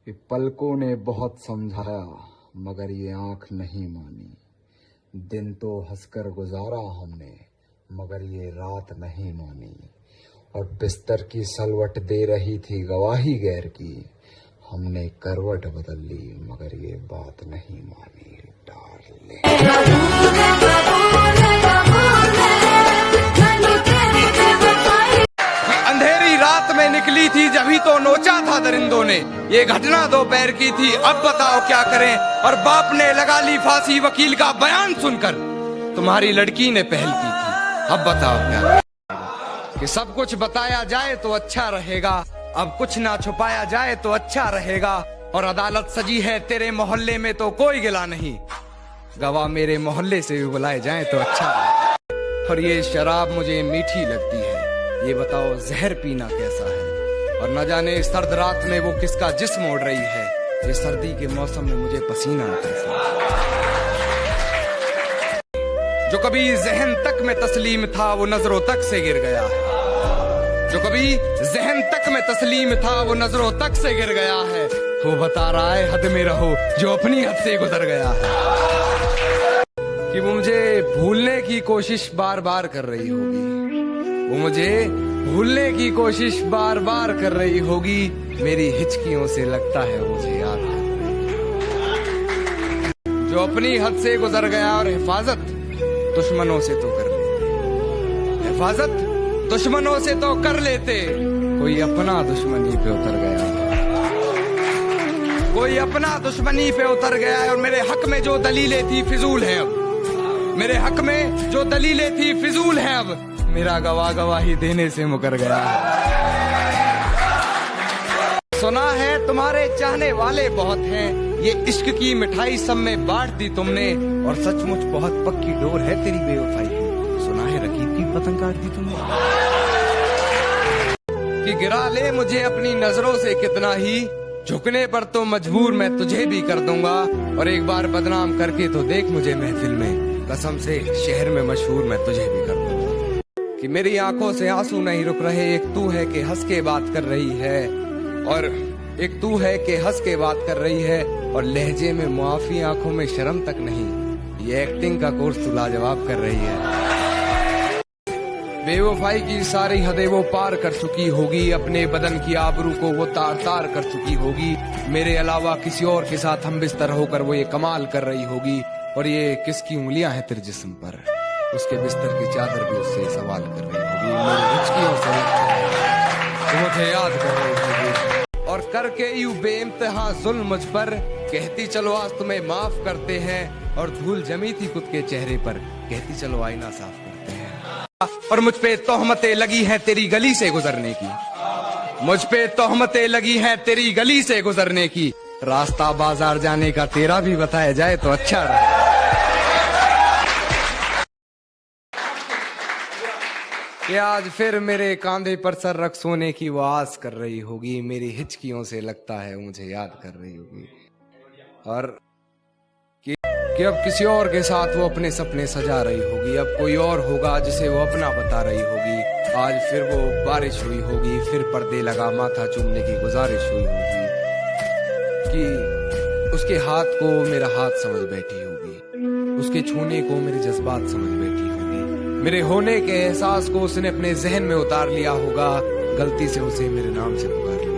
कि पलकों ने बहुत समझाया मगर ये आंख नहीं मानी। दिन तो हंसकर गुजारा हमने मगर ये रात नहीं मानी। और बिस्तर की सलवट दे रही थी गवाही गैर की। हमने करवट बदल ली मगर ये बात नहीं मानी डार्लिंग। अंधेरी रात में निकली थी जभी तो नोचा था दरिंदों ने। ये घटना दोपहर की थी, अब बताओ क्या करें। और बाप ने लगा ली फांसी वकील का बयान सुनकर। तुम्हारी लड़की ने पहल की थी, अब बताओ क्या करें। कि सब कुछ बताया जाए तो अच्छा रहेगा, अब कुछ ना छुपाया जाए तो अच्छा रहेगा। और अदालत सजी है तेरे मोहल्ले में तो कोई गिला नहीं, गवाह मेरे मोहल्ले से भी बुलाए जाए तो अच्छा रहेगा। और ये शराब मुझे मीठी लगती है, ये बताओ जहर पीना कैसा है। और न जाने सर्द रात में वो किसका जिस्म ओढ़ रही है, ये सर्दी के मौसम में मुझे पसीना कैसा। जो कभी जहन तक में तस्लीम था वो नजरों तक से गिर गया है। जो कभी जहन तक में तस्लीम था वो नजरों तक से गिर गया है। वो बता रहा है हद में रहो जो अपनी हद से गुजर गया है। कि वो मुझे भूलने की कोशिश बार बार कर रही होगी, वो मुझे भूलने की कोशिश बार बार कर रही होगी। मेरी हिचकियों से लगता है मुझे याद है। जो अपनी हद से गुजर गया। और हिफाजत दुश्मनों से तो कर लेते, हिफाजत दुश्मनों से तो कर लेते। कोई अपना दुश्मनी पे उतर गया, कोई अपना दुश्मनी पे उतर गया है। और मेरे हक में जो दलीलें थी फिजूल हैं अब, मेरे हक में जो दलीलें थी फिजूल हैं अब। मेरा गवाह गवाही देने से मुकर गया है। सुना है तुम्हारे चाहने वाले बहुत हैं, ये इश्क की मिठाई सब में बांट दी तुमने। और सचमुच बहुत पक्की डोर है तेरी बेवफाई की, सुना है रकीब की पतंग काट दी तुमने। कि गिरा ले मुझे अपनी नजरों से कितना ही, झुकने पर तो मजबूर मैं तुझे भी कर दूंगा। और एक बार बदनाम करके तो देख मुझे महफिल में, कसम से शहर में मशहूर मैं तुझे भी कर दूंगा। कि मेरी आंखों से आंसू नहीं रुक रहे, एक तू है कि हंस के बात कर रही है। और एक तू है कि हंस के बात कर रही है। और लहजे में मुआफी, आंखों में शर्म तक नहीं, ये एक्टिंग का कोर्स तू लाजवाब कर रही है। बेवफाई की सारी हदें वो पार कर चुकी होगी, अपने बदन की आबरू को वो तार तार कर चुकी होगी। मेरे अलावा किसी और के साथ हम बिस्तर होकर वो ये कमाल कर रही होगी। और ये किसकी उंगलियां हैं तेरे जिस्म पर, उसके बिस्तर की चादर भी उससे सवाल कर रही होगी। मेरी हिचकियों से मुझे याद कर रही होगी। और करके यूं बेइंतहा जुल्म मुझ पर, कहती चलो आज तुम्हें माफ करते हैं। और धूल जमी थी खुद के चेहरे पर, कहती चलो आईना साफ करते हैं। और मुझ पे तोहमतें लगी हैं तेरी गली से गुजरने की, मुझ पे तोहमतें लगी हैं तेरी गली से गुजरने की। रास्ता बाजार जाने का तेरा भी बताया जाए तो अच्छा रहे। कि आज फिर मेरे कांधे पर सर रख सोने की वो आस कर रही होगी। मेरी हिचकियों से लगता है मुझे याद कर रही होगी। और कि अब किसी और के साथ वो अपने सपने सजा रही होगी, अब कोई और होगा जिसे वो अपना बता रही होगी। आज फिर वो बारिश हुई होगी, फिर पर्दे लगा माथा चूमने की गुजारिश हुई होगी। कि उसके हाथ को मेरा हाथ समझ बैठी होगी, उसके छूने को मेरे जज्बात समझ बैठी होगी। मेरे होने के एहसास को उसने अपने जहन में उतार लिया होगा, गलती से उसे मेरे नाम से पुकार लिया।